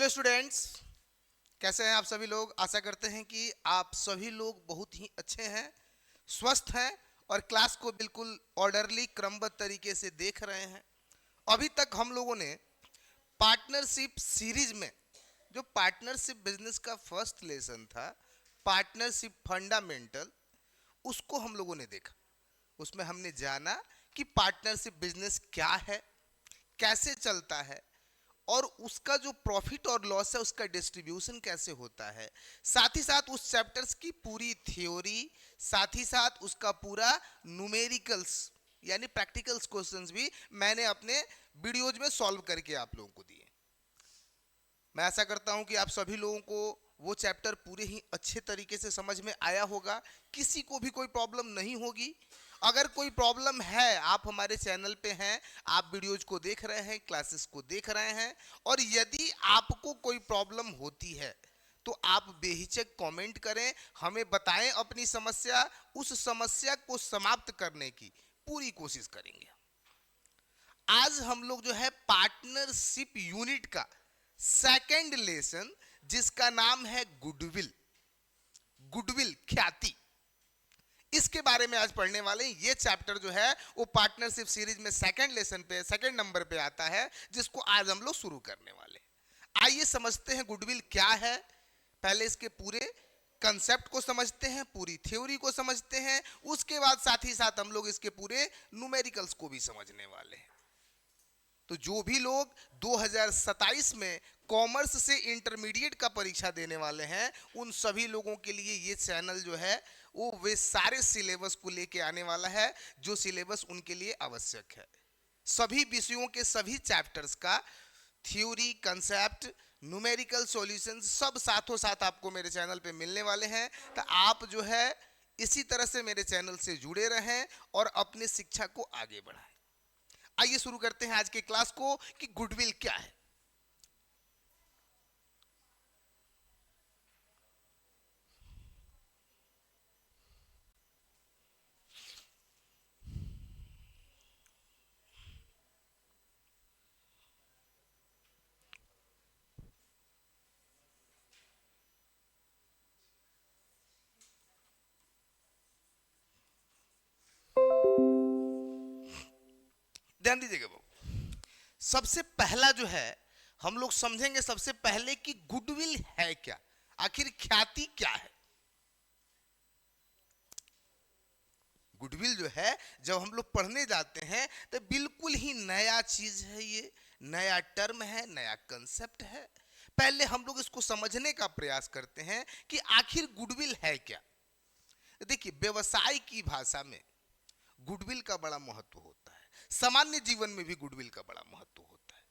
Hello students, कैसे हैं आप सभी लोग। आशा करते हैं कि आप सभी लोग बहुत ही अच्छे हैं, स्वस्थ हैं और क्लास को बिल्कुल ऑर्डरली क्रमबद्ध तरीके से देख रहे हैं। अभी तक हम लोगों ने पार्टनरशिप सीरीज में जो पार्टनरशिप बिजनेस का फर्स्ट लेसन था, पार्टनरशिप फंडामेंटल, उसको हम लोगों ने देखा। उसमें हमने जाना कि पार्टनरशिप बिजनेस क्या है, कैसे चलता है और उसका जो प्रॉफिट और लॉस है उसका डिस्ट्रीब्यूशन कैसे होता है। साथ ही साथ उस चैप्टर्स की पूरी थ्योरी, साथ ही साथ उसका पूरा न्यूमेरिकल्स यानी प्रैक्टिकल्स क्वेश्चंस भी मैंने अपने वीडियोज में सॉल्व करके आप लोगों को दिए। मैं आशा करता हूं कि आप सभी लोगों को वो चैप्टर पूरे ही अच्छे तरीके से समझ में आया होगा, किसी को भी कोई प्रॉब्लम नहीं होगी। अगर कोई प्रॉब्लम है, आप हमारे चैनल पे हैं, आप वीडियोज को देख रहे हैं, क्लासेस को देख रहे हैं, और यदि आपको कोई प्रॉब्लम होती है तो आप बेहिचक कमेंट करें, हमें बताएं अपनी समस्या। उस समस्या को समाप्त करने की पूरी कोशिश करेंगे। आज हम लोग जो है पार्टनरशिप यूनिट का सेकंड लेसन, जिसका नाम है गुडविल, गुडविल ख्याति, इसके बारे में आज पढ़ने वाले हैं। ये चैप्टर जो है वो पार्टनरशिप सीरीज में सेकंड लेसन पे, सेकंड नंबर पे आता है, जिसको आज हम लोग शुरू करने वाले हैं। आइए समझते हैं गुडविल क्या है। पहले इसके पूरे कंसेप्ट को समझते हैं, पूरी थ्योरी को समझते हैं, उसके बाद साथ ही साथ हम लोग इसके पूरे न्यूमेरिकल्स को भी समझने वाले हैं। तो जो भी लोग 2027 में कॉमर्स से इंटरमीडिएट का परीक्षा देने वाले हैं, उन सभी लोगों के लिए ये चैनल जो है वो वे सारे सिलेबस को लेके आने वाला है जो सिलेबस उनके लिए आवश्यक है। सभी विषयों के सभी चैप्टर्स का थ्योरी, कंसेप्ट, न्यूमेरिकल सॉल्यूशन सब साथों साथ आपको मेरे चैनल पे मिलने वाले हैं। तो आप जो है इसी तरह से मेरे चैनल से जुड़े रहें और अपनी शिक्षा को आगे बढ़ाएं। आइए शुरू करते हैं आज के क्लास को कि गुडविल क्या है। ध्यान दीजिएगा बाबू, सबसे पहला जो है हम लोग समझेंगे सबसे पहले कि गुडविल है क्या, आखिर ख्याति क्या है। गुडविल जो है जब हम लोग पढ़ने जाते हैं तो बिल्कुल ही नया चीज है, ये नया टर्म है, नया कंसेप्ट है। पहले हम लोग इसको समझने का प्रयास करते हैं कि आखिर गुडविल है क्या। देखिए, व्यवसाय की भाषा में गुडविल का बड़ा महत्व होता है, सामान्य जीवन में भी गुडविल का बड़ा महत्व होता है।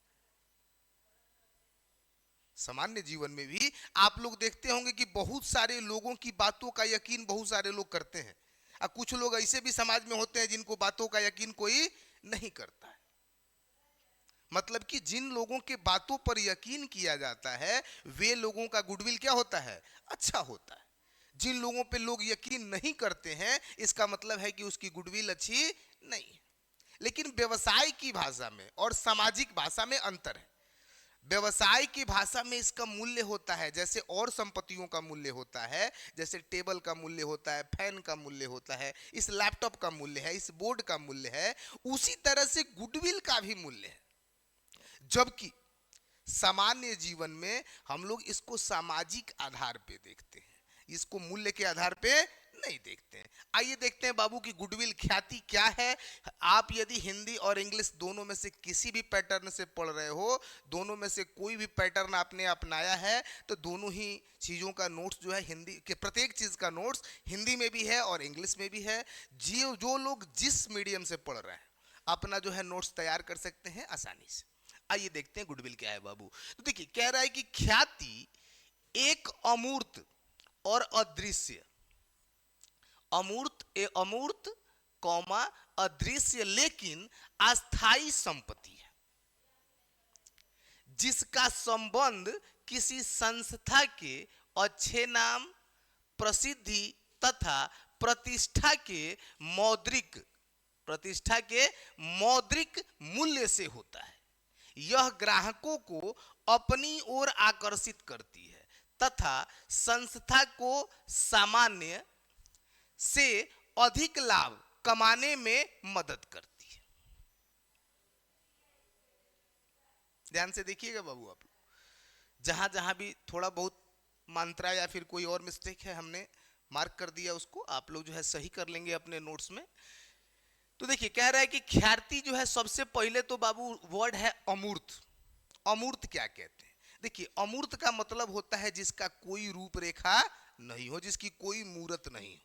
सामान्य जीवन में भी आप लोग देखते होंगे कि बहुत सारे लोगों की बातों का यकीन बहुत सारे लोग करते हैं, और कुछ लोग ऐसे भी समाज में होते हैं जिनको बातों का यकीन कोई नहीं करता है। मतलब कि जिन लोगों के बातों पर यकीन किया जाता है वे लोगों का गुडविल क्या होता है, अच्छा होता है। जिन लोगों पे लोग यकीन नहीं करते हैं इसका मतलब है कि उसकी गुडविल अच्छी नहीं है। लेकिन व्यवसाय की भाषा में और सामाजिक भाषा में अंतर है। व्यवसाय की भाषा में इसका मूल्य होता है जैसे और संपत्तियों का मूल्य होता है, जैसे टेबल का मूल्य होता है, फैन का मूल्य होता है, इस लैपटॉप का मूल्य है, इस बोर्ड का मूल्य है, उसी तरह से गुडविल का भी मूल्य है। जबकि सामान्य जीवन में हम लोग इसको सामाजिक आधार पे देखते हैं, इसको मूल्य के आधार पे नहीं देखते हैं। आइए देखते हैं बाबू की गुडविल ख्याति क्या है। आप यदि हिंदी और इंग्लिश दोनों में से किसी भी पैटर्न से पढ़ रहे हो, दोनों में से कोई भी पैटर्न आपने अपनाया है, तो दोनों ही चीज़ों का नोट्स जो है, हिंदी के प्रत्येक चीज़ का नोट्स हिंदी में भी है और इंग्लिश में भी है। जो लोग जिस मीडियम से पढ़ रहे हैं अपना जो है नोट्स तैयार कर सकते हैं आसानी से। आइए देखते हैं गुडविल क्या है बाबू। तो देखिए, कह रहा है कि ख्याति एक अमूर्त और अदृश्य, अमूर्त कौमा अदृश्य लेकिन अस्थाई संपत्ति है, जिसका संबंध किसी संस्था के अच्छे नाम, प्रसिद्धि तथा प्रतिष्ठा के मौद्रिक मूल्य से होता है। यह ग्राहकों को अपनी ओर आकर्षित करती है तथा संस्था को सामान्य से अधिक लाभ कमाने में मदद करती है। ध्यान से देखिएगा बाबू, आप जहां जहां भी थोड़ा बहुत मात्रा या फिर कोई और मिस्टेक है हमने मार्क कर दिया, उसको आप लोग जो है सही कर लेंगे अपने नोट्स में। तो देखिए कह रहा है कि ख्याति जो है, सबसे पहले तो बाबू वर्ड है अमूर्त। अमूर्त क्या कहते हैं? देखिए अमूर्त का मतलब होता है जिसका कोई रूपरेखा नहीं हो, जिसकी कोई मूर्त नहीं हो।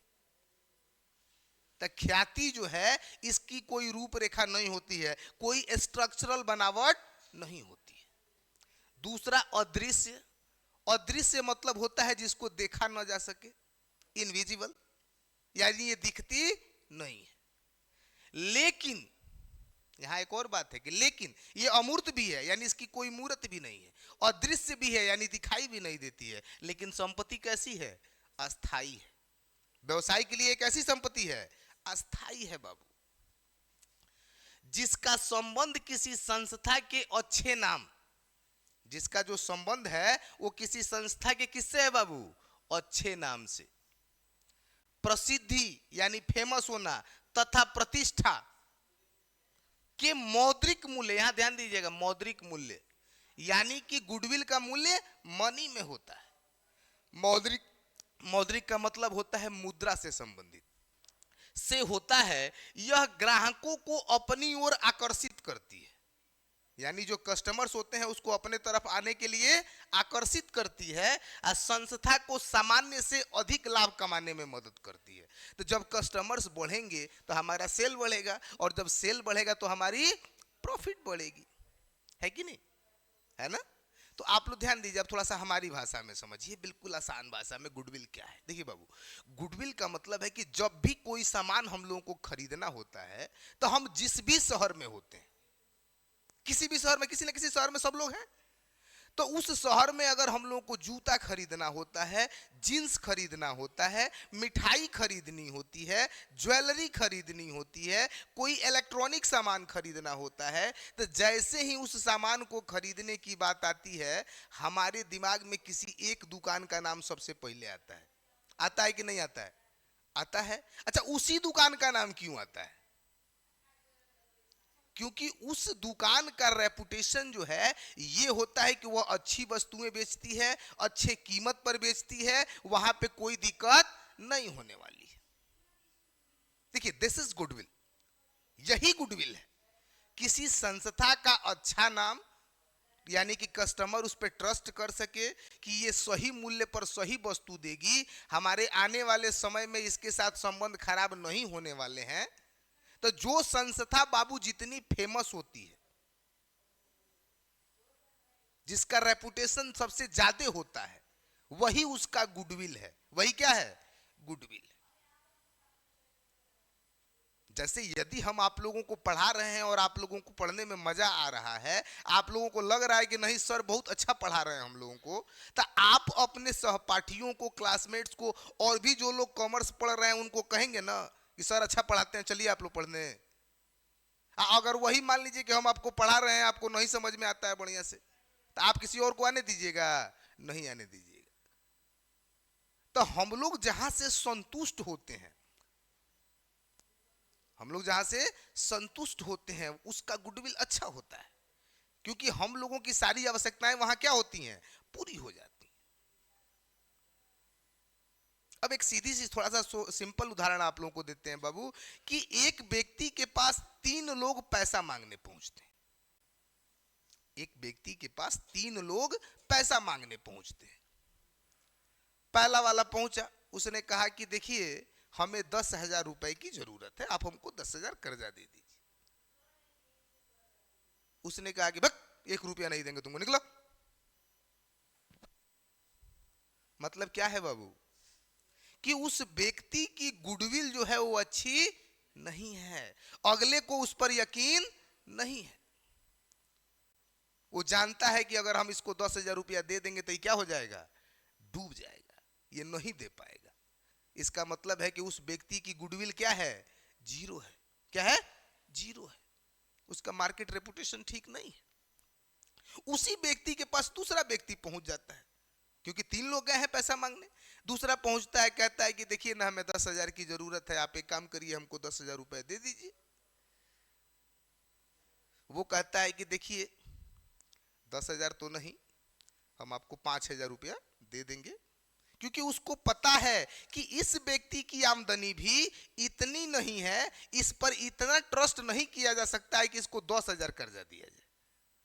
तो ख्याति जो है इसकी कोई रूपरेखा नहीं होती है, कोई स्ट्रक्चरल बनावट नहीं होती है। दूसरा अदृश्य। अदृश्य मतलब होता है जिसको देखा ना जा सके, इनविजिबल, यानी ये दिखती नहीं है। लेकिन यहां एक और बात है कि लेकिन ये अमूर्त भी है, यानी इसकी कोई मूर्त भी नहीं है। अदृश्य भी है, यानी दिखाई भी नहीं देती है। लेकिन संपत्ति कैसी है? अस्थाई है। व्यवसाय के लिए एक ऐसी संपत्ति है, अस्थाई है बाबू, जिसका संबंध किसी संस्था के अच्छे नाम, जिसका जो संबंध है वो किसी संस्था के किससे है बाबू? अच्छे नाम से। प्रसिद्धि यानी फेमस होना तथा प्रतिष्ठा के मौद्रिक मूल्य, यहां ध्यान दीजिएगा, मौद्रिक मूल्य, यानी कि गुडविल का मूल्य मनी में होता है। मौद्रिक, मौद्रिक का मतलब होता है मुद्रा से संबंधित, से होता है। यह ग्राहकों को अपनी ओर आकर्षित करती है, यानी जो कस्टमर्स होते हैं उसको अपने तरफ आने के लिए आकर्षित करती है, और संस्था को सामान्य से अधिक लाभ कमाने में मदद करती है। तो जब कस्टमर्स बढ़ेंगे तो हमारा सेल बढ़ेगा, और जब सेल बढ़ेगा तो हमारी प्रॉफिट बढ़ेगी, है कि नहीं? है ना? तो आप लोग ध्यान दीजिए, अब थोड़ा सा हमारी भाषा में समझिए, बिल्कुल आसान भाषा में। गुडविल क्या है? देखिए बाबू, गुडविल का मतलब है कि जब भी कोई सामान हम लोगों को खरीदना होता है तो हम जिस भी शहर में होते हैं, किसी भी शहर में, किसी न किसी शहर में सब लोग हैं, तो उस शहर में अगर हम लोगों को जूता खरीदना होता है, जींस खरीदना होता है, मिठाई खरीदनी होती है, ज्वेलरी खरीदनी होती है, कोई इलेक्ट्रॉनिक सामान खरीदना होता है, तो जैसे ही उस सामान को खरीदने की बात आती है, हमारे दिमाग में किसी एक दुकान का नाम सबसे पहले आता है। आता है कि नहीं आता है? आता है। अच्छा, उसी दुकान का नाम क्यों आता है? क्योंकि उस दुकान का रेपुटेशन जो है ये होता है कि वह अच्छी वस्तुएं बेचती है, अच्छे कीमत पर बेचती है, वहां पे कोई दिक्कत नहीं होने वाली है। देखिए दिस इज गुडविल, यही गुडविल है। किसी संस्था का अच्छा नाम, यानी कि कस्टमर उस पर ट्रस्ट कर सके कि ये सही मूल्य पर सही वस्तु देगी, हमारे आने वाले समय में इसके साथ संबंध खराब नहीं होने वाले हैं। तो जो संस्था बाबू जितनी फेमस होती है, जिसका रेपुटेशन सबसे ज्यादा होता है, वही उसका गुडविल है। वही क्या है? गुडविल है। जैसे यदि हम आप लोगों को पढ़ा रहे हैं और आप लोगों को पढ़ने में मजा आ रहा है, आप लोगों को लग रहा है कि नहीं सर बहुत अच्छा पढ़ा रहे हैं हम लोगों को, तो आप अपने सहपाठियों को, क्लासमेट्स को, और भी जो लोग कॉमर्स पढ़ रहे हैं उनको कहेंगे ना कि सर अच्छा पढ़ाते हैं, चलिए आप लोग पढ़ने। अगर वही मान लीजिए कि हम आपको पढ़ा रहे हैं, आपको नहीं समझ में आता है बढ़िया से, तो आप किसी और को आने दीजिएगा? नहीं आने दीजिएगा। तो हम लोग जहां से संतुष्ट होते हैं, हम लोग जहां से संतुष्ट होते हैं उसका गुडविल अच्छा होता है, क्योंकि हम लोगों की सारी आवश्यकताएं वहां क्या होती हैं? पूरी हो जाती हैं। अब एक सीधी सी थोड़ा सा सिंपल उदाहरण आप लोगों को देते हैं बाबू, कि एक व्यक्ति के पास 3 लोग पैसा मांगने पहुंचते हैं। एक व्यक्ति के पास 3 लोग पैसा मांगने पहुंचते हैं। पहला वाला पहुंचा, उसने कहा कि देखिए हमें 10,000 रुपए की जरूरत है, आप हमको 10,000 कर्जा दे दीजिए। उसने कहा कि भक 1 रुपया नहीं देंगे तुमको, निकलो। मतलब क्या है बाबू? कि उस व्यक्ति की गुडविल जो है वो अच्छी नहीं है, अगले को उस पर यकीन नहीं है। वो जानता है कि अगर हम इसको 10,000 रुपया दे देंगे तो ये क्या हो जाएगा? डूब जाएगा, ये नहीं दे पाएगा। इसका मतलब है कि उस व्यक्ति की गुडविल क्या है? जीरो है। क्या है? जीरो है। उसका मार्केट रेपुटेशन ठीक नहीं है। उसी व्यक्ति के पास दूसरा व्यक्ति पहुंच जाता है, क्योंकि 3 लोग गए हैं पैसा मांगने। दूसरा पहुंचता है, कहता है कि देखिए ना, हमें 10,000 की जरूरत है, आप एक काम करिए, हमको 10,000 रुपए दे दीजिए। वो कहता है कि देखिए 10,000 तो नहीं, हम आपको 5,000 रुपया दे देंगे, क्योंकि उसको पता है कि इस व्यक्ति की आमदनी भी इतनी नहीं है, इस पर इतना ट्रस्ट नहीं किया जा सकता है कि इसको 10,000 कर्जा दिया जाए।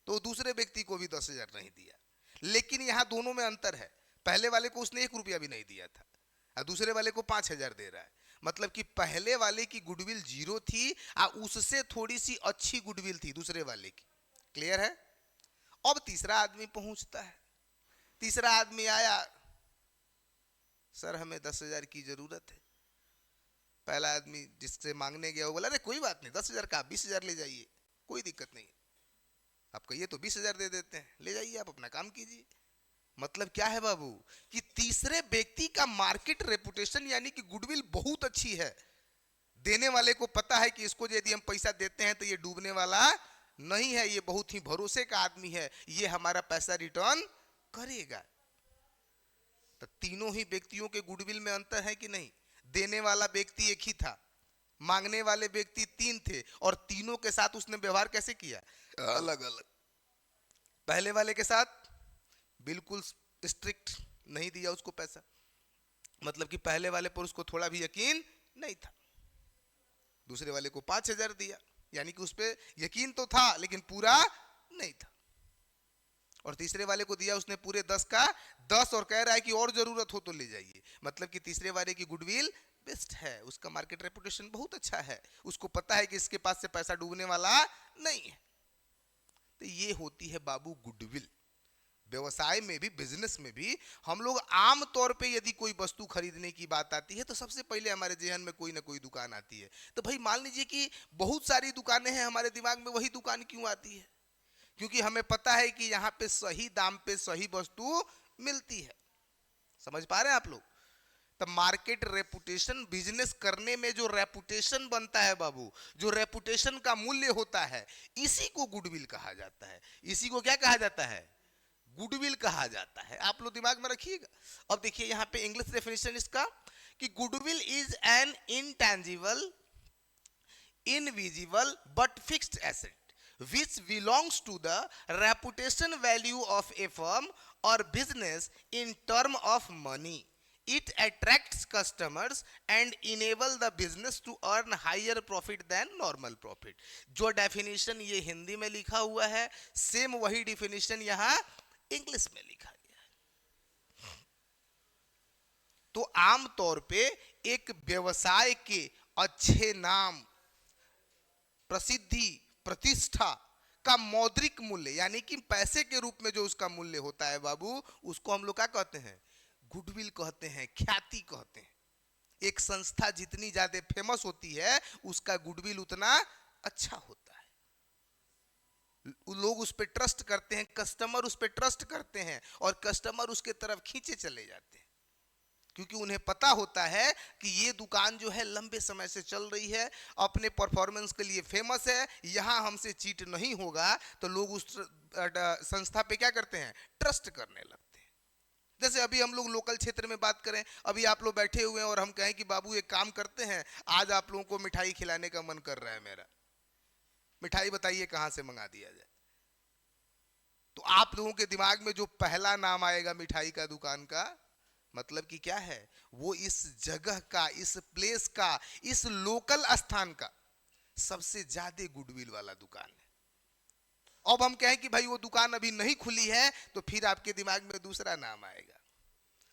तो दूसरे व्यक्ति को भी 10,000 नहीं दिया। लेकिन यहां दोनों में अंतर है, पहले वाले को उसने 1 रुपया भी नहीं दिया था और दूसरे वाले को 5,000 दे रहा है। मतलब कि पहले वाले की गुडविल 0 थी और उससे थोड़ी सी अच्छी गुडविल थी दूसरे वाले की। क्लियर है? अब तीसरा आदमी पहुंचता है। तीसरा आदमी आया, सर हमें 10,000 की जरूरत है। पहला आदमी जिससे मांगने गया वो बोला, अरे कोई बात नहीं, 10,000 का 20,000 ले जाइए, कोई दिक्कत नहीं, आप कहिए तो 20,000 दे देते हैं, ले जाइए, आप अपना काम कीजिए। मतलब क्या है बाबू, कि तीसरे व्यक्ति का मार्केट रेपुटेशन यानी कि गुडविल बहुत अच्छी है। देने वाले को पता है कि इसको यदि हम पैसा देते हैं तो ये डूबने वाला नहीं है, ये बहुत ही भरोसे का आदमी है, ये हमारा पैसा रिटर्न करेगा। तो तीनों ही व्यक्तियों के गुडविल में अंतर है कि नहीं? देने वाला व्यक्ति एक ही था, मांगने वाले व्यक्ति 3 थे, और तीनों के साथ उसने व्यवहार कैसे किया? अलग अलग। पहले वाले के साथ बिल्कुल स्ट्रिक्ट, नहीं दिया उसको पैसा, मतलब कि पहले वाले पर उसको थोड़ा भी यकीन नहीं था। दूसरे वाले को 5,000 दिया, यानी कि उस पर यकीन तो था लेकिन पूरा नहीं था। और तीसरे वाले को दिया उसने पूरे 10 का 10 और कह रहा है कि और जरूरत हो तो ले जाइए। मतलब कि तीसरे वाले की गुडविल बेस्ट है, उसका मार्केट रेपुटेशन बहुत अच्छा है, उसको पता है कि इसके पास से पैसा डूबने वाला नहीं है। तो ये होती है बाबू गुडविल। व्यवसाय में भी, बिजनेस में भी हम लोग आम तौर पे यदि कोई वस्तु खरीदने की बात आती है तो सबसे पहले हमारे जहन में कोई ना कोई दुकान आती है। तो भाई मान लीजिए कि बहुत सारी दुकानें हैं, हमारे दिमाग में वही दुकान क्यों आती है? क्योंकि हमें पता है कि यहाँ पे सही दाम पे सही वस्तु मिलती है। समझ पा रहे हैं आप लोग? तो मार्केट रेपुटेशन, बिजनेस करने में जो रेपुटेशन बनता है बाबू, जो रेपुटेशन का मूल्य होता है, इसी को गुडविल कहा जाता है। इसी को क्या कहा जाता है? गुडविल कहा जाता है। आप लोग दिमाग में रखिएगा। अब देखिए यहाँ पे इंग्लिश डेफिनेशन इसका, कि goodwill is an intangible, invisible but fixed asset which belongs to the reputation value of a firm or business in term of money. It attracts customers and enable the business to earn higher profit than normal profit. जो definition ये हिंदी में लिखा हुआ है, same वही definition यहाँ English में लिखा गया है। तो आम तौर पे एक व्यवसाय के अच्छे नाम, प्रसिद्धि, प्रतिष्ठा का मौद्रिक मूल्य यानी कि पैसे के रूप में जो उसका मूल्य होता है बाबू, उसको हम लोग क्या कहते हैं? गुडविल कहते हैं, ख्याति कहते हैं। एक संस्था जितनी ज्यादा फेमस होती है उसका गुडविल उतना अच्छा होता है। लोग उस पर ट्रस्ट करते हैं, कस्टमर उस पर ट्रस्ट करते हैं और कस्टमर उसके तरफ खींचे चले जाते हैं, क्योंकि उन्हें पता होता है कि ये दुकान जो है लंबे समय से चल रही है, अपने परफॉर्मेंस के लिए फेमस है, यहाँ हमसे चीट नहीं होगा। तो लोग उस संस्था पे क्या करते हैं? ट्रस्ट करने लगते हैं। जैसे अभी हम लोग लोकल क्षेत्र में बात करें, अभी आप लोग बैठे हुए हैं और हम कहें कि बाबू एक काम करते हैं, आज आप लोगों को मिठाई खिलाने का मन कर रहा है मेरा, मिठाई बताइए कहाँ से मंगा दिया जाए। तो आप लोगों के दिमाग में जो पहला नाम आएगा मिठाई का दुकान का, मतलब कि क्या है? वो इस जगह का, इस प्लेस का, इस लोकल स्थान का सबसे ज्यादा गुडविल वाला दुकान है। अब हम कहें कि भाई वो दुकान अभी नहीं खुली है, तो फिर आपके दिमाग में दूसरा नाम आएगा।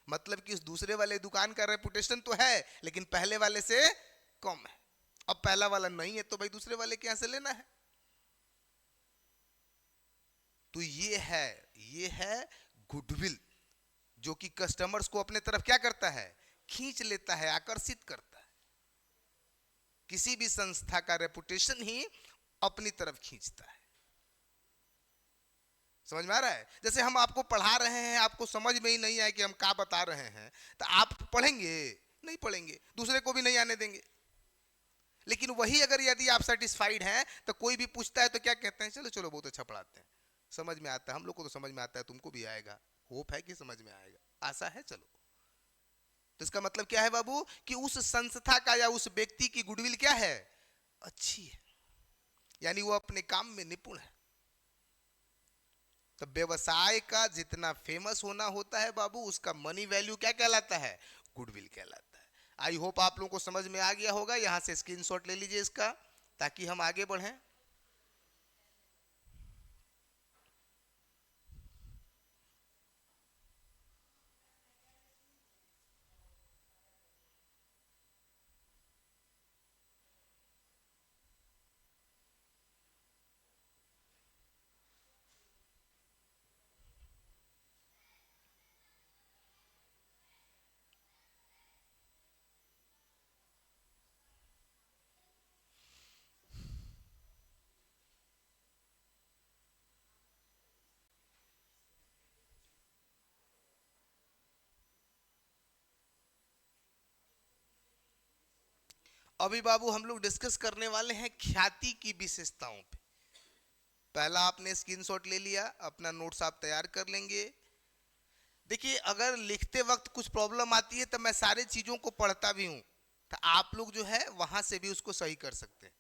मतलब कि उस दूसरे वाले दुकान का रेपुटेशन तो है लेकिन पहले वाले से कम है। अब पहला वाला नहीं है तो भाई दूसरे वाले के यहां से लेना है। तो ये है गुडविल, जो कि कस्टमर्स को अपने तरफ क्या करता है? खींच लेता है, आकर्षित करता है। किसी भी संस्था का रेपुटेशन ही अपनी तरफ खींचता है। समझ में आ रहा है? जैसे हम आपको पढ़ा रहे हैं, आपको समझ में ही नहीं आए कि हम क्या बता रहे हैं, तो आप पढ़ेंगे? नहीं पढ़ेंगे, दूसरे को भी नहीं आने देंगे। लेकिन वही अगर यदि आप सेटिस्फाइड हैं तो कोई भी पूछता है तो क्या कहते हैं? चलो चलो बहुत अच्छा पढ़ाते हैं, समझ में आता है, हम लोग को तो समझ में आता है, तुमको भी आएगा, होप है कि समझ में आएगा, आशा है। चलो, तो इसका मतलब क्या है बाबू कि उस संस्था का या उस व्यक्ति की गुडविल क्या है, अच्छी है, यानी वो अपने काम में निपुण है। तो व्यवसाय का जितना फेमस होना होता है बाबू, उसका मनी वैल्यू क्या कहलाता है, गुडविल कहलाता है। आई होप आप लोगों को समझ में आ गया होगा। यहां से स्क्रीनशॉट ले लीजिए इसका, ताकि हम आगे बढ़ें। अभी बाबू हम लोग डिस्कस करने वाले हैं ख्याति की विशेषताओं पे। पहला आपने स्क्रीनशॉट ले लिया, अपना नोट्स आप तैयार कर लेंगे। देखिए, अगर लिखते वक्त कुछ प्रॉब्लम आती है तो मैं सारी चीजों को पढ़ता भी हूं, तो आप लोग जो है वहां से भी उसको सही कर सकते हैं।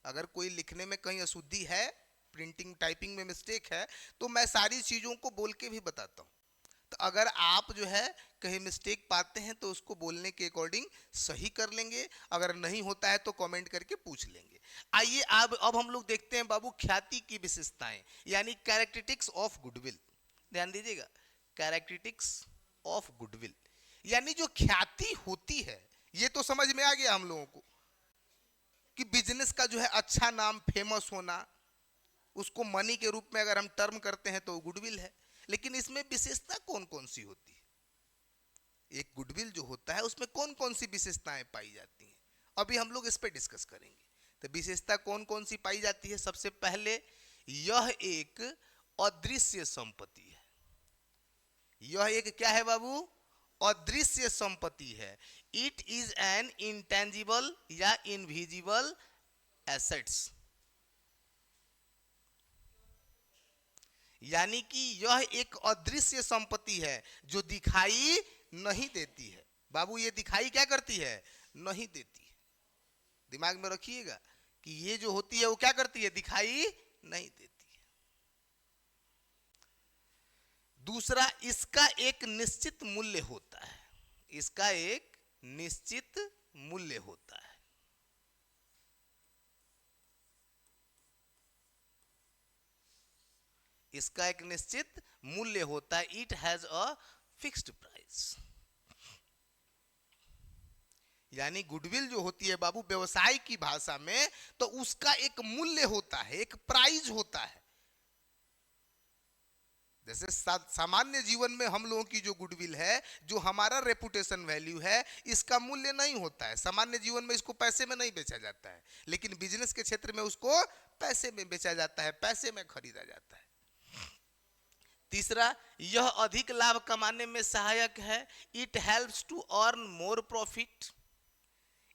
अगर कोई लिखने में कहीं अशुद्धि है, प्रिंटिंग टाइपिंग में मिस्टेक है, तो मैं सारी चीजों को बोल के भी बताता हूं। तो अगर आप जो है कहीं मिस्टेक पाते हैं तो उसको बोलने के अकॉर्डिंग सही कर लेंगे, अगर नहीं होता है तो कमेंट करके पूछ लेंगे। आइए अब हम लोग देखते हैं बाबू ख्याति की विशेषताएं, यानी कैरेक्टरिस्टिक्स ऑफ गुडविल। ध्यान दीजिएगा, कैरेक्टरिस्टिक्स ऑफ गुडविल, यानी जो ख्याति होती है, ये तो समझ में आ गया हम लोगों को कि बिजनेस का जो है अच्छा नाम, फेमस होना, उसको मनी के रूप में अगर हम टर्म करते हैं तो गुडविल है। लेकिन इसमें विशेषता कौन कौन सी होती है, एक गुडविल जो होता है उसमें कौन कौन सी विशेषताएं पाई जाती हैं, अभी हम लोग इस पे डिस्कस करेंगे। तो विशेषता कौन कौन सी पाई जाती है, सबसे पहले यह एक अदृश्य संपत्ति है। यह एक क्या है बाबू, अदृश्य संपत्ति है। इट इज एन इंटेंजिबल या इनविजिबल एसेट्स, यानी कि यह एक अदृश्य संपत्ति है जो दिखाई नहीं देती है। बाबू ये दिखाई क्या करती है, नहीं देती है। दिमाग में रखिएगा कि ये जो होती है वो क्या करती है, दिखाई नहीं देती है। दूसरा, इसका एक निश्चित मूल्य होता है। इसका एक निश्चित मूल्य होता है। इसका एक निश्चित मूल्य होता है। It has a fixed price, यानी गुडविल जो होती है बाबू व्यवसाय की भाषा में, तो उसका एक मूल्य होता है, एक प्राइस होता है। जैसे सामान्य जीवन में हम लोगों की जो गुडविल है, जो हमारा रेपुटेशन वैल्यू है, इसका मूल्य नहीं होता है। सामान्य जीवन में इसको पैसे में नहीं बेचा जाता है, लेकिन बिजनेस के क्षेत्र में उसको पैसे में बेचा जाता है, पैसे में खरीदा जाता है। तीसरा, यह अधिक लाभ कमाने में सहायक है। It helps to earn more profit,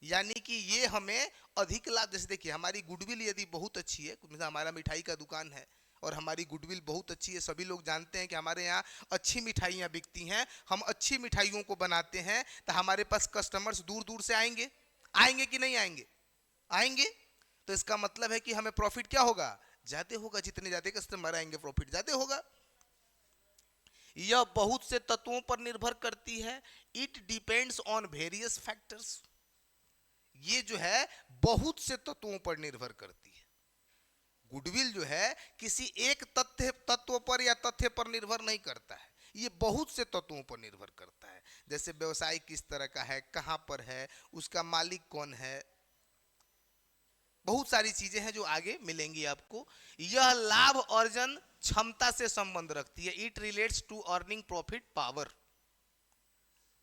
यानी कि ये हमें अधिक लाभ, जैसे देखिए हमारी गुडविल यदि बहुत अच्छी है, हमारा मिठाई का दुकान है और हमारी गुडविल बहुत अच्छी है, सभी लोग जानते हैं कि हमारे यहाँ अच्छी मिठाइयाँ बिकती हैं, हम अच्छी मिठाइयों को बनाते हैं, तो हमारे पास कस्टमर्स दूर दूर से आएंगे। आएंगे कि नहीं आएंगे, आएंगे। तो इसका मतलब है कि हमें प्रॉफिट क्या होगा, ज्यादा होगा। जितने ज्यादा कस्टमर आएंगे प्रॉफिट ज्यादा होगा। यह बहुत से तत्वों पर निर्भर करती है। It depends on various factors, ये जो है बहुत से तत्वों पर निर्भर करती है। गुडविल जो है किसी एक तत्व पर या तथ्य पर निर्भर नहीं करता है, ये बहुत से तत्वों पर निर्भर करता है। जैसे व्यवसाय किस तरह का है, कहां पर है, उसका मालिक कौन है, बहुत सारी चीजें हैं जो आगे मिलेंगी आपको। यह लाभ अर्जन क्षमता से संबंध रखती है। It relates to earning profit power.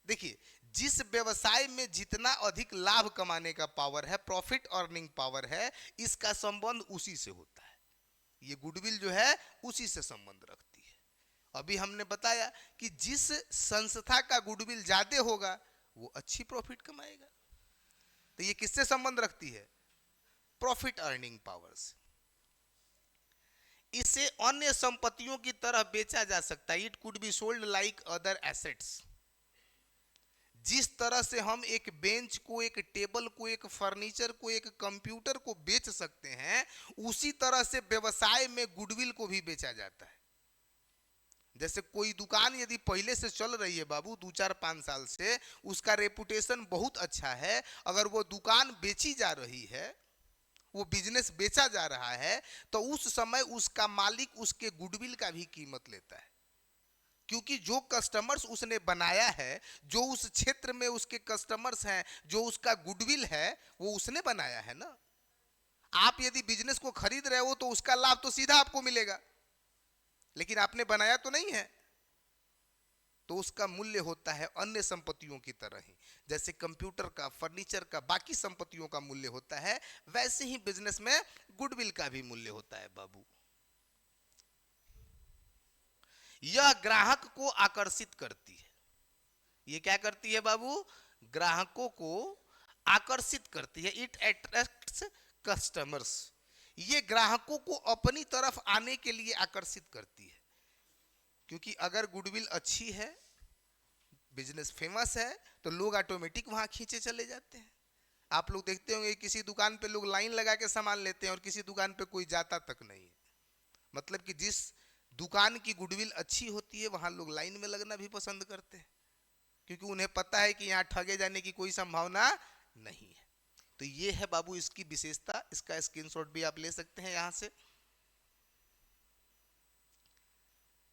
देखिए, जिस व्यवसाय में जितना अधिक लाभ कमाने का पावर है, प्रॉफिट अर्निंग पावर है, इसका संबंध उसी से होता है। ये गुडविल जो है उसी से संबंध रखती है। अभी हमने बताया कि जिस संस्था का गुडविल ज्यादा होगा वो अच्छी प्रॉफिट कमाएगा। तो ये किससे संबंध रखती है, प्रॉफिट अर्निंग पावर से। इसे अन्य संपत्तियों की तरह बेचा जा सकता है। It could be sold like other assets. जिस तरह से हम एक बेंच को, एक टेबल को, एक फर्नीचर को, एक कंप्यूटर को बेच सकते हैं, उसी तरह से व्यवसाय में गुडविल को भी बेचा जाता है। जैसे कोई दुकान यदि पहले से चल रही है बाबू 2-4-5 साल से, उसका रेपुटेशन बहुत अच्छा है, अगर वो दुकान बेची जा रही है, वो बिजनेस बेचा जा रहा है, तो उस समय उसका मालिक उसके गुडविल का भी कीमत लेता है। क्योंकि जो कस्टमर्स उसने बनाया है, जो उस क्षेत्र में उसके कस्टमर्स हैं, जो उसका गुडविल है, वो उसने बनाया है ना। आप यदि बिजनेस को खरीद रहे हो तो उसका लाभ तो सीधा आपको मिलेगा, लेकिन आपने बनाया तो नहीं है, तो उसका मूल्य होता है अन्य संपत्तियों की तरह ही। जैसे कंप्यूटर का, फर्नीचर का, बाकी संपत्तियों का मूल्य होता है, वैसे ही बिजनेस में गुडविल का भी मूल्य होता है बाबू। यह ग्राहक को आकर्षित करती है। ये क्या करती है बाबू? ग्राहकों को आकर्षित करती है। It attracts customers. ये ग्राहकों को अपनी तरफ आने के लिए आकर्षित करती है, क्योंकि अगर गुडविल अच्छी है, बिजनेस फेमस है, तो लोग ऑटोमेटिक वहां खींचे चले जाते हैं। आप लोग देखते होंगे किसी दुकान पे लोग लाइन लगा के सामान लेते हैं और किसी दुकान पे कोई जाता तक नहीं है। मतलब कि जिस दुकान की गुडविल अच्छी होती है, वहां लोग लाइन में लगना भी पसंद करते हैं, क्योंकि उन्हें पता है कि यहाँ ठगे जाने की कोई संभावना नहीं है। तो ये है बाबू इसकी विशेषता। इसका स्क्रीनशॉट भी आप ले सकते हैं यहाँ से।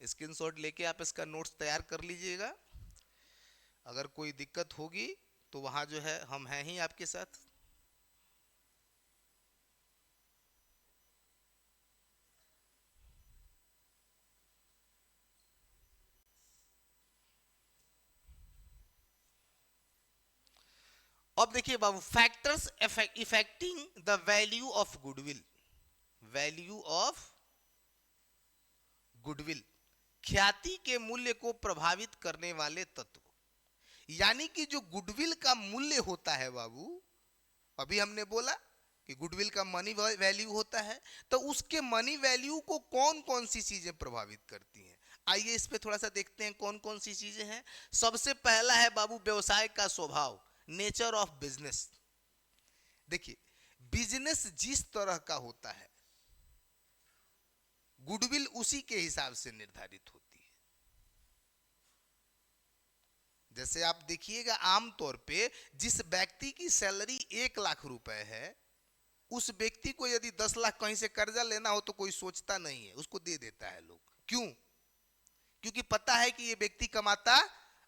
स्क्रीनशॉट लेके आप इसका नोट्स तैयार कर लीजिएगा। अगर कोई दिक्कत होगी तो वहां जो है हम हैं ही आपके साथ। अब देखिए बाबू, factors affecting the value of goodwill. Value of goodwill, ख्याति के मूल्य को प्रभावित करने वाले तत्व। यानी कि जो गुडविल का मूल्य होता है बाबू, अभी हमने बोला कि गुडविल का मनी वैल्यू होता है, तो उसके मनी वैल्यू को कौन कौन सी चीजें प्रभावित करती हैं। आइए इस पे थोड़ा सा देखते हैं कौन कौन सी चीजें हैं। सबसे पहला है बाबू व्यवसाय का स्वभाव, नेचर ऑफ बिजनेस। देखिए, बिजनेस जिस तरह का होता है, गुडविल उसी के हिसाब से निर्धारित होती है। जैसे आप देखिएगा, आमतौर पे जिस व्यक्ति की सैलरी 1 लाख रुपए है, उस व्यक्ति को यदि 10 लाख कहीं से कर्जा लेना हो तो कोई सोचता नहीं है, उसको दे देता है लोग। क्यों? क्योंकि पता है कि ये व्यक्ति कमाता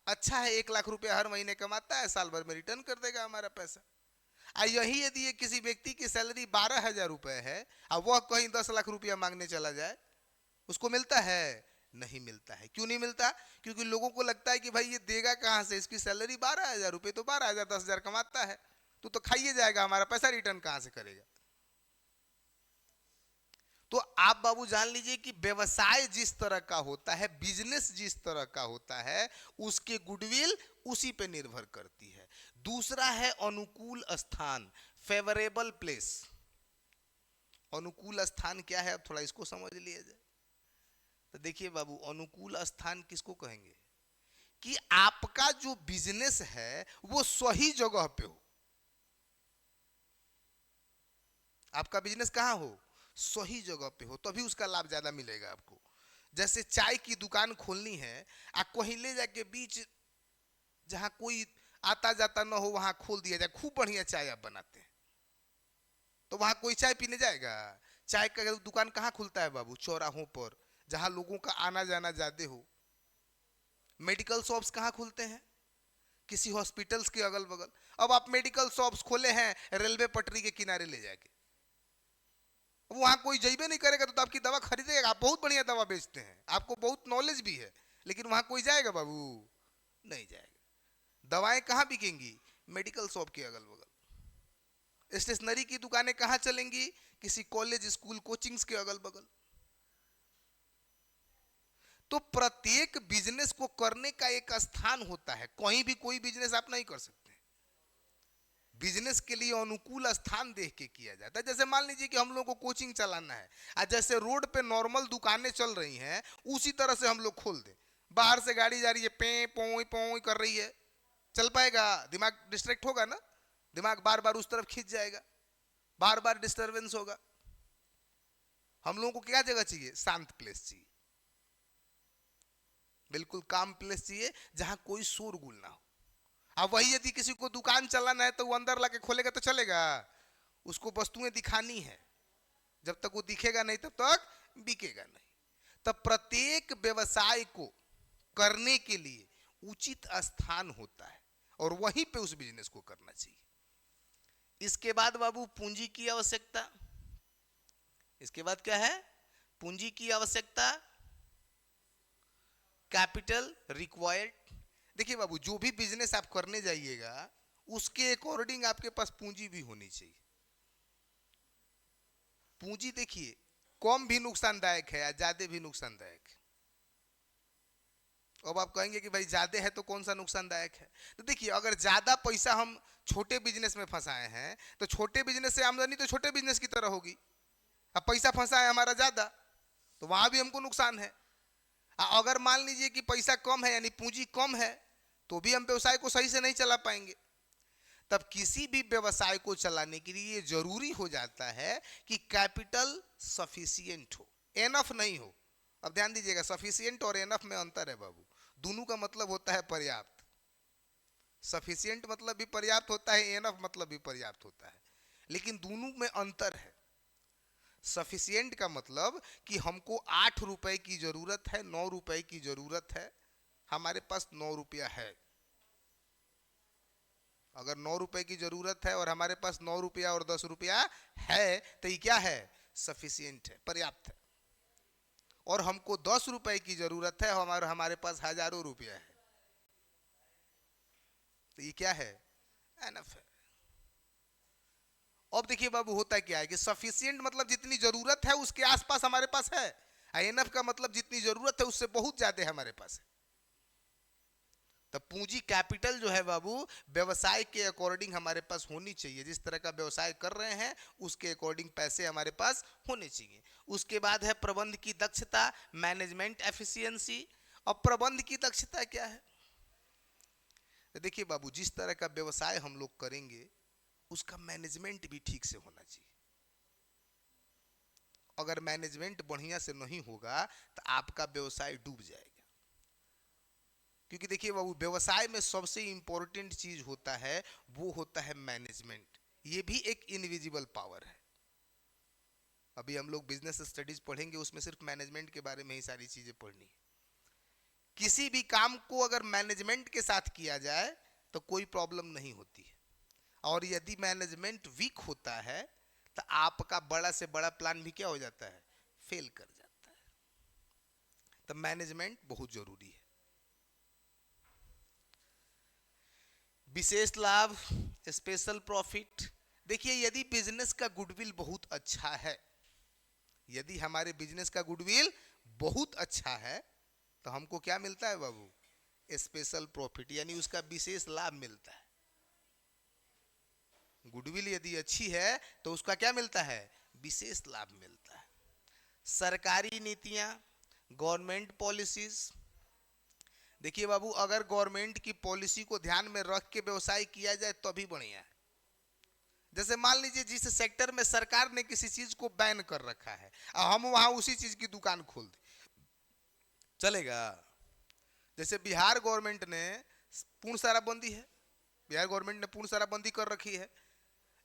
अच्छा है, 1 लाख रुपया हर महीने कमाता है, साल भर में रिटर्न कर देगा हमारा पैसा। यही यदि ये किसी व्यक्ति की सैलरी 12,000 रुपए है और वह कहीं 10 लाख रुपया मांगने चला जाए, उसको मिलता है? नहीं मिलता है। क्यों नहीं मिलता? क्योंकि लोगों को लगता है कि भाई ये देगा कहां से, इसकी सैलरी 12,000 रुपए, तो 12,000 10,000 कमाता है, तो खाइए जाएगा, हमारा पैसा रिटर्न कहां से करेगा। तो आप बाबू जान लीजिए कि व्यवसाय जिस तरह का होता है, बिजनेस जिस तरह का होता है, उसके गुडविल उसी पे निर्भर करती है। दूसरा है अनुकूल स्थान, फेवरेबल प्लेस। अनुकूल स्थान क्या है, अब थोड़ा इसको समझ लिया जाए। तो देखिए बाबू, अनुकूल स्थान किसको कहेंगे? कि आपका जो बिजनेस है वो सही जगह पे हो। आपका बिजनेस कहां हो? सही जगह पे हो, तभी उसका लाभ ज्यादा मिलेगा आपको। जैसे चाय की दुकान खोलनी है, आप कहीं ले जाके बीच जहां कोई आता जाता ना हो वहां खोल दिया जाए, खूब बढ़िया चाय आप बनाते हैं, तो वहां कोई चाय पीने जाएगा? चाय का दुकान कहां खुलता है बाबू? चौराहों पर, जहां लोगों का आना जाना ज्यादा हो। मेडिकल शॉप्स कहां खुलते हैं? किसी हॉस्पिटल्स के अगल बगल। अब आप मेडिकल शॉप्स खोले हैं रेलवे पटरी के किनारे ले जाके, वहां कोई जइबे नहीं करेगा तो आपकी दवा खरीदेगा। आप बहुत बढ़िया दवा बेचते हैं, आपको बहुत नॉलेज भी है, लेकिन वहां कोई जाएगा बाबू? नहीं जाएगा। दवाएं कहां बिकेंगी? मेडिकल शॉप के अगल बगल। स्टेशनरी की दुकानें कहां चलेंगी? किसी कॉलेज, स्कूल, कोचिंग्स के अगल बगल। तो प्रत्येक बिजनेस को करने का एक स्थान होता है, कहीं भी कोई बिजनेस आप नहीं कर सकते। बिजनेस के लिए अनुकूल स्थान देख के किया जाता है। जैसे मान लीजिए कि हम लोग को कोचिंग चलाना है, आज जैसे रोड पे नॉर्मल दुकानें चल रही हैं उसी तरह से हम लोग खोल दें। बाहर से गाड़ी जा रही है, पे पोई पोई कर रही है, चल पाएगा? दिमाग डिस्ट्रैक्ट होगा ना, दिमाग बार बार उस तरफ खींच जाएगा, बार बार डिस्टरबेंस होगा। हम लोगों को क्या जगह चाहिए? शांत प्लेस चाहिए, बिल्कुल काम प्लेस चाहिए जहां कोई शोरगुल ना हो। अब वही यदि किसी को दुकान चलाना है तो वो अंदर लाके खोलेगा तो चलेगा? उसको वस्तुएं दिखानी है, जब तक वो दिखेगा नहीं तब तक बिकेगा नहीं। तब प्रत्येक व्यवसाय को करने के लिए उचित स्थान होता है और वहीं पे उस बिजनेस को करना चाहिए। इसके बाद बाबू पूंजी की आवश्यकता। इसके बाद क्या है? पूंजी की आवश्यकता, कैपिटल रिक्वायर्ड। देखिए बाबू, जो भी बिजनेस आप करने जाइएगा उसके अकॉर्डिंग आपके पास पूंजी भी होनी चाहिए। पूंजी देखिए कम भी नुकसानदायक है या ज्यादा भी नुकसानदायक है। अब आप कहेंगे कि भाई ज्यादा है तो कौन सा नुकसानदायक है? तो देखिए, अगर ज्यादा पैसा हम छोटे बिजनेस में फंसाए हैं तो छोटे बिजनेस से आमदनी तो छोटे बिजनेस की तरह होगी। अब पैसा फंसा है हमारा ज्यादा तो वहां भी हमको नुकसान है। अगर मान लीजिए कि पैसा कम है यानी पूंजी कम है तो भी हम व्यवसाय को सही से नहीं चला पाएंगे। तब किसी भी व्यवसाय को चलाने के लिए जरूरी हो जाता है कि कैपिटल सफिशिएंट हो, एनफ नहीं हो। अब ध्यान दीजिएगा, सफिशिएंट और एनफ में अंतर है बाबू। दोनों का मतलब होता है पर्याप्त। सफिशिएंट मतलब भी पर्याप्त होता है, एनफ मतलब भी पर्याप्त होता है, लेकिन दोनों में अंतर है। सफिशिएंट का मतलब कि हमको 8 रुपए की जरूरत है, 9 रुपए की जरूरत है, हमारे पास 9 रुपया है। अगर 9 रुपए की जरूरत है और हमारे पास 9 रुपया और 10 रुपया है तो ये क्या है? सफिशिएंट है, पर्याप्त है। और हमको 10 रुपए की जरूरत है और हमारे पास हजारों रुपया है तो ये क्या है? एनफ है। अब देखिए बाबू, होता क्या है कि सफिशिएंट मतलब जितनी जरूरत है उसके आसपास हमारे पास है, एनफ का मतलब जितनी जरूरत है उससे बहुत ज्यादा हमारे पास है। तो पूंजी कैपिटल जो है बाबू व्यवसाय के अकॉर्डिंग हमारे पास होनी चाहिए। जिस तरह का व्यवसाय कर रहे हैं उसके अकॉर्डिंग पैसे हमारे पास होने चाहिए। उसके बाद है प्रबंध की दक्षता, मैनेजमेंट एफिशिएंसी। अब प्रबंध की दक्षता क्या है? देखिए बाबू, जिस तरह का व्यवसाय हम लोग करेंगे उसका मैनेजमेंट भी ठीक से होना चाहिए। अगर मैनेजमेंट बढ़िया से नहीं होगा तो आपका व्यवसाय डूब जाएगा। क्योंकि देखिए बाबू, व्यवसाय में सबसे इंपॉर्टेंट चीज होता है वो होता है मैनेजमेंट। ये भी एक इनविजिबल पावर है। अभी हम लोग बिजनेस स्टडीज पढ़ेंगे, उसमें सिर्फ मैनेजमेंट के बारे में ही सारी चीजें पढ़नी है। किसी भी काम को अगर मैनेजमेंट के साथ किया जाए तो कोई प्रॉब्लम नहीं होती है, और यदि मैनेजमेंट वीक होता है तो आपका बड़ा से बड़ा प्लान भी क्या हो जाता है? फेल कर जाता है। तो मैनेजमेंट बहुत जरूरी है। विशेष लाभ, स्पेशल प्रॉफिट। देखिए, यदि बिजनेस का गुडविल बहुत अच्छा है, यदि हमारे बिजनेस का गुडविल बहुत अच्छा है तो हमको क्या मिलता है बाबू? स्पेशल प्रॉफिट, यानी उसका विशेष लाभ मिलता है। गुडविल यदि अच्छी है तो उसका क्या मिलता है? विशेष लाभ मिलता है। सरकारी नीतियां, गवर्नमेंट पॉलिसीज। देखिए बाबू, अगर गवर्नमेंट की पॉलिसी को ध्यान में रख के व्यवसाय किया जाए तो भी बढ़िया है। जैसे मान लीजिए जिस सेक्टर में सरकार ने किसी चीज को बैन कर रखा है और हम वहां उसी चीज की दुकान खोल दें, चलेगा? जैसे बिहार गवर्नमेंट ने पूर्ण शराबबंदी है, बिहार गवर्नमेंट ने पूर्ण शराबबंदी कर रखी है।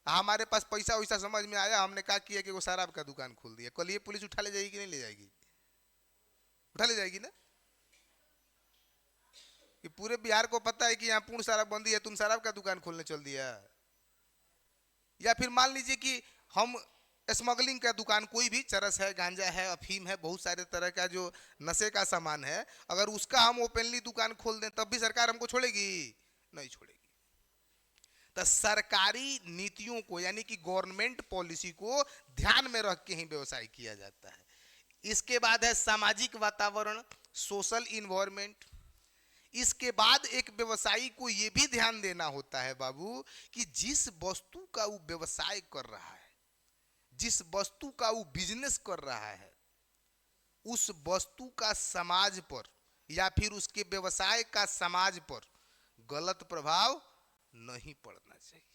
हमारे पास पैसा वैसा समझ में आया, हमने क्या किया कि वो शराब का दुकान खोल दिया। कल ये पुलिस उठा ले जाएगी कि नहीं ले जाएगी? उठा ले जाएगी ना। कि पूरे बिहार को पता है कि यहाँ पूर्ण शराबबंदी है, तुम शराब का दुकान खोलने चल दिया। या फिर मान लीजिए कि हम स्मगलिंग का दुकान, कोई भी चरस है, गांजा है, अफीम है, बहुत सारे तरह का जो नशे का सामान है, अगर उसका हम ओपनली दुकान खोल दें तब भी सरकार हमको छोड़ेगी? नहीं छोड़ेगी। तो सरकारी नीतियों को यानी कि गवर्नमेंट पॉलिसी को ध्यान में रख के ही व्यवसाय किया जाता है। इसके बाद है सामाजिक वातावरण, सोशल इन्वायरमेंट। इसके बाद एक व्यवसायी को यह भी ध्यान देना होता है बाबू कि जिस वस्तु का वो व्यवसाय कर रहा है, जिस वस्तु का वो बिजनेस कर रहा है, उस वस्तु का समाज पर या फिर उसके व्यवसाय का समाज पर गलत प्रभाव नहीं पड़ना चाहिए।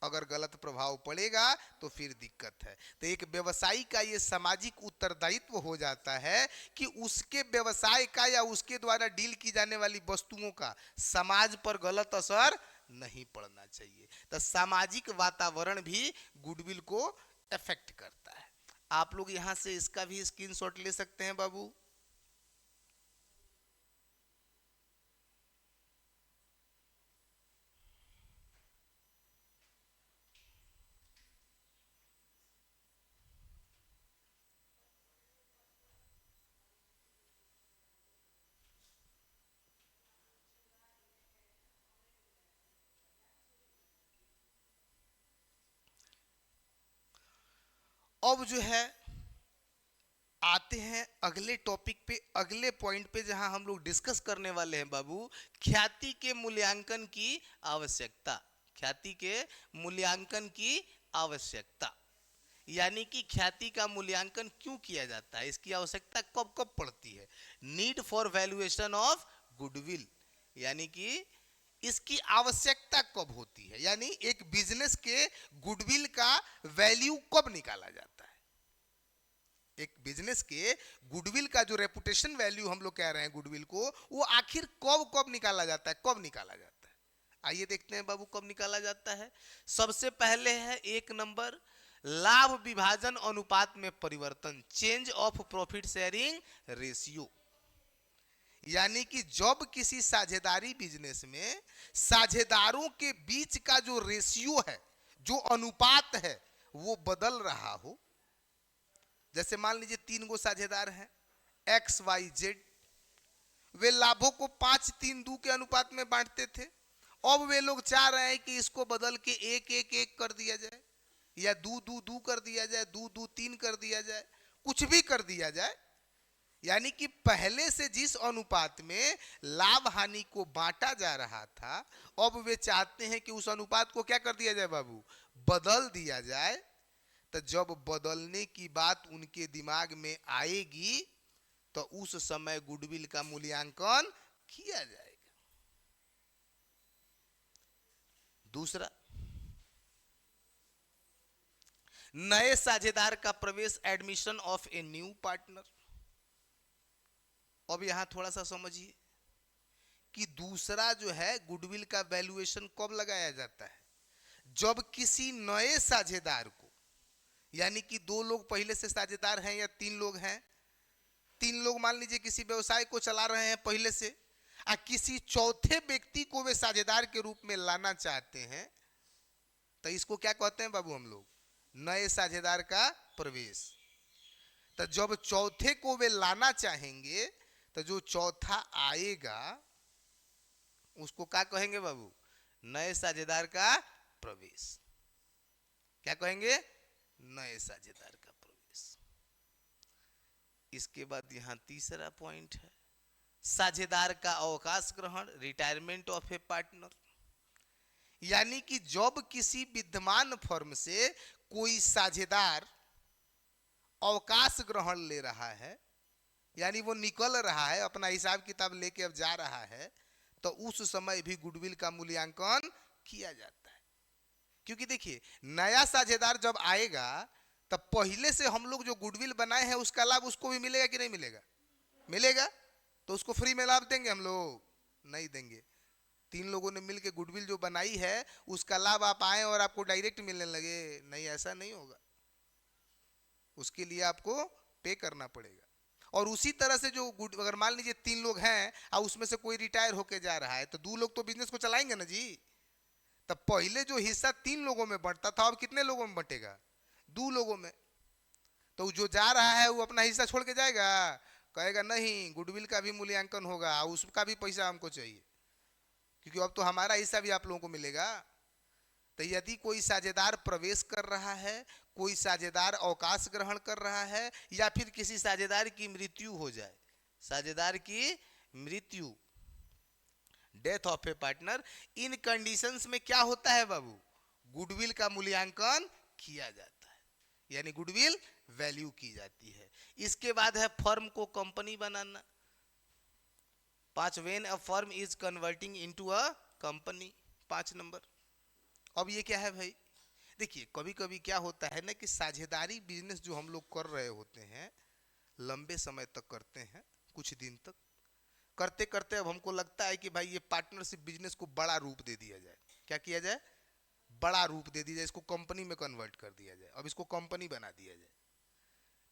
अगर गलत प्रभाव पड़ेगा तो फिर दिक्कत है। तो एक व्यवसायी का ये सामाजिक उत्तरदायित्व हो जाता है कि उसके व्यवसाय का या उसके द्वारा डील की जाने वाली वस्तुओं का समाज पर गलत असर नहीं पड़ना चाहिए। तो सामाजिक वातावरण भी गुडविल को अफेक्ट करता है। आप लोग यहां से इसका भी स्क्रीनशॉट ले सकते हैं बाबू। अब जो है आते हैं अगले टॉपिक पे, अगले पॉइंट पे जहां हम लोग डिस्कस करने वाले हैं बाबू, ख्याति के मूल्यांकन की आवश्यकता। ख्याति के मूल्यांकन की आवश्यकता यानी कि ख्याति का मूल्यांकन क्यों किया जाता है, इसकी आवश्यकता कब कब पड़ती है। Need for valuation of goodwill यानी कि इसकी आवश्यकता कब होती है, यानी एक बिजनेस के गुडविल का वैल्यू कब निकाला जाता है। एक बिजनेस के गुडविल का जो रेपुटेशन वैल्यू हम लोग कह रहे हैं गुडविल को, वो आखिर कब कब निकाला जाता है, कब निकाला जाता है। आइए देखते हैं बाबू कब निकाला जाता है। सबसे पहले है 1 नंबर, लाभ विभाजन अनुपात में परिवर्तन, change of profit sharing ratio. यानी कि जब किसी साझेदारी बिजनेस में साझेदारों के बीच का जो रेशियो है, जो अनुपात है, वो बदल रहा हो। जैसे मान लीजिए 3 गो साझेदार हैं XYZ, वे लाभों को 5-3-2 के अनुपात में बांटते थे। अब वे लोग चाह रहे हैं कि इसको बदल के 1-1-1 कर दिया जाए, या 2-2-2 कर दिया जाए, 2-2-3 कर दिया जाए, कुछ भी कर दिया जाए। यानी कि पहले से जिस अनुपात में लाभ हानि को बांटा जा रहा था, अब वे चाहते हैं कि उस अनुपात को क्या कर दिया जाए बाबू, बदल दिया जाए। तो जब बदलने की बात उनके दिमाग में आएगी तो उस समय गुडविल का मूल्यांकन किया जाएगा। दूसरा, नए साझेदार का प्रवेश, admission of a new partner. अब यहां थोड़ा सा समझिए कि दूसरा जो है गुडविल का वैल्यूएशन कब लगाया जाता है, जब किसी नए साझेदार को, यानी कि 2 लोग पहले से साझेदार हैं या 3 लोग हैं, 3 लोग मान लीजिए किसी व्यवसाय को चला रहे हैं पहले से, और किसी चौथे व्यक्ति को वे साझेदार के रूप में लाना चाहते हैं, तो इसको क्या कहते हैं बाबू हम लोग, नए साझेदार का प्रवेश। तो जब चौथे को वे लाना चाहेंगे तो जो चौथा आएगा उसको क्या कहेंगे बाबू, नए साझेदार का प्रवेश। क्या कहेंगे, नए साझेदार का प्रवेश। इसके बाद यहां तीसरा पॉइंट है, साझेदार का अवकाश ग्रहण, रिटायरमेंट ऑफ ए पार्टनर। यानी कि जब किसी विद्यमान फर्म से कोई साझेदार अवकाश ग्रहण ले रहा है, यानी वो निकल रहा है, अपना हिसाब किताब लेके अब जा रहा है, तो उस समय भी गुडविल का मूल्यांकन किया जाता है। क्योंकि देखिए नया साझेदार जब आएगा तब पहले से हम लोग जो गुडविल बनाए हैं उसका लाभ उसको भी मिलेगा कि नहीं मिलेगा, मिलेगा। तो उसको फ्री में लाभ देंगे हम लोग, नहीं देंगे। 3 लोगों ने मिलकर गुडविल जो बनाई है उसका लाभ आप आए और आपको डायरेक्ट मिलने लगे, नहीं, ऐसा नहीं होगा। उसके लिए आपको पे करना पड़ेगा। और उसी तरह से जो अगर मान लीजिए 3 लोग हैं और उसमें से कोई रिटायर होके जा रहा है, तो 2 लोग तो बिजनेस को चलाएंगे ना जी। तब पहले जो हिस्सा 3 लोगों में बंटता था, अब कितने लोगों में बंटेगा, 2 लोगों में। तो जो जा रहा है वो अपना हिस्सा छोड़ के जाएगा, कहेगा नहीं गुडविल का भी मूल्यांकन होगा, उसका भी पैसा हमको चाहिए, क्योंकि अब तो हमारा हिस्सा भी आप लोगों को मिलेगा। तो यदि कोई साझेदार प्रवेश कर रहा है, कोई साझेदार अवकाश ग्रहण कर रहा है, या फिर किसी साझेदार की मृत्यु हो जाए, साझेदार की मृत्यु, death of A partner, in conditions में क्या होता है बाबू, गुडविल का मूल्यांकन किया जाता है, यानी गुडविल वैल्यू की जाती है। इसके बाद है फर्म को company banana. 5 when a firm is converting into a company, 5 number. अब ये क्या है भाई, देखिए कभी कभी क्या होता है ना कि साझेदारी बिजनेस जो हम लोग कर रहे होते हैं, लंबे समय तक करते हैं, कुछ दिन तक करते करते अब हमको लगता है कि भाई ये पार्टनरशिप बिजनेस को बड़ा रूप दे दिया जाए। क्या किया जाए, बड़ा रूप दे दिया जाए, इसको कंपनी में कन्वर्ट कर दिया जाए, अब इसको कंपनी बना दिया जाए।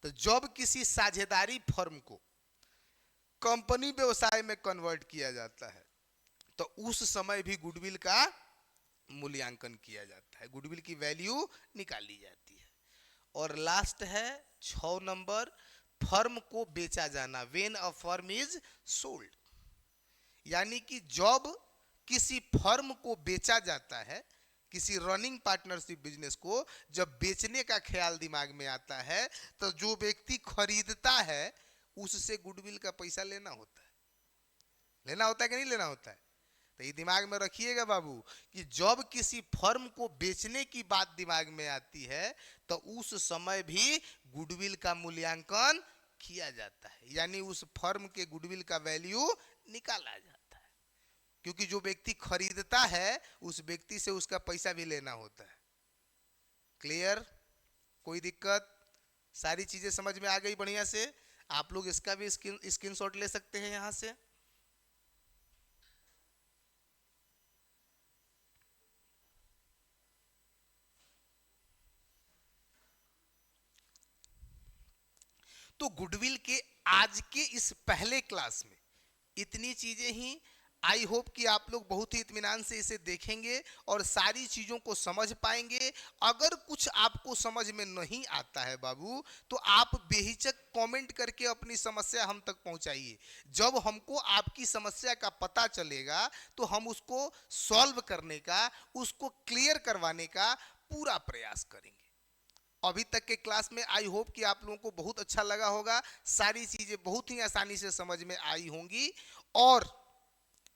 तो जब किसी साझेदारी फर्म को कंपनी व्यवसाय में कन्वर्ट किया जाता है तो उस समय भी गुडविल का मूल्यांकन किया जाता है, गुडविल की वैल्यू निकाली जाती है। और लास्ट है 6 नंबर, फर्म को बेचा जाना, when a firm is sold, यानी कि जब किसी फर्म को बेचा जाता है, किसी रनिंग पार्टनरशिप बिजनेस को जब बेचने का ख्याल दिमाग में आता है तो जो व्यक्ति खरीदता है उससे गुडविल का पैसा लेना होता है, लेना होता है कि नहीं लेना होता है। तो ये दिमाग में रखिएगा बाबू कि जब किसी फर्म को बेचने की बात दिमाग में आती है तो उस समय भी गुडविल का मूल्यांकन किया जाता है, यानी उस फर्म के गुडविल का वैल्यू निकाला जाता है, क्योंकि जो व्यक्ति खरीदता है उस व्यक्ति से उसका पैसा भी लेना होता है। क्लियर, कोई दिक्कत, सारी चीजें समझ में आ गई बढ़िया से। आप लोग इसका भी स्क्रीनशॉट ले सकते हैं यहां से। तो गुडविल के आज के इस पहले क्लास में इतनी चीजें ही। आई होप कि आप लोग बहुत ही इत्मीनान से इसे देखेंगे और सारी चीजों को समझ पाएंगे। अगर कुछ आपको समझ में नहीं आता है बाबू तो आप बेहिचक कमेंट करके अपनी समस्या हम तक पहुंचाइए। जब हमको आपकी समस्या का पता चलेगा तो हम उसको सॉल्व करने का, उसको क्लियर करवाने का पूरा प्रयास करेंगे। अभी तक के क्लास में आई होप कि आप लोगों को बहुत अच्छा लगा होगा, सारी चीजें बहुत ही आसानी से समझ में आई होंगी। और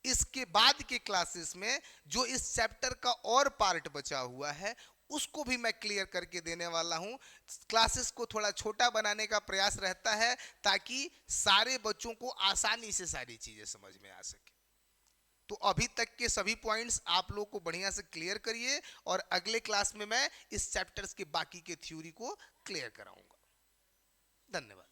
इसके बाद के क्लासेस में जो इस चैप्टर का और पार्ट बचा हुआ है उसको भी मैं क्लियर करके देने वाला हूं। क्लासेस को थोड़ा छोटा बनाने का प्रयास रहता है ताकि सारे बच्चों को आसानी से सारी चीजें समझ में आ सके। तो अभी तक के सभी पॉइंट्स आप लोग को बढ़िया से क्लियर करिए और अगले क्लास में मैं इस चैप्टर्स के बाकी के थ्योरी को क्लियर कराऊंगा। धन्यवाद।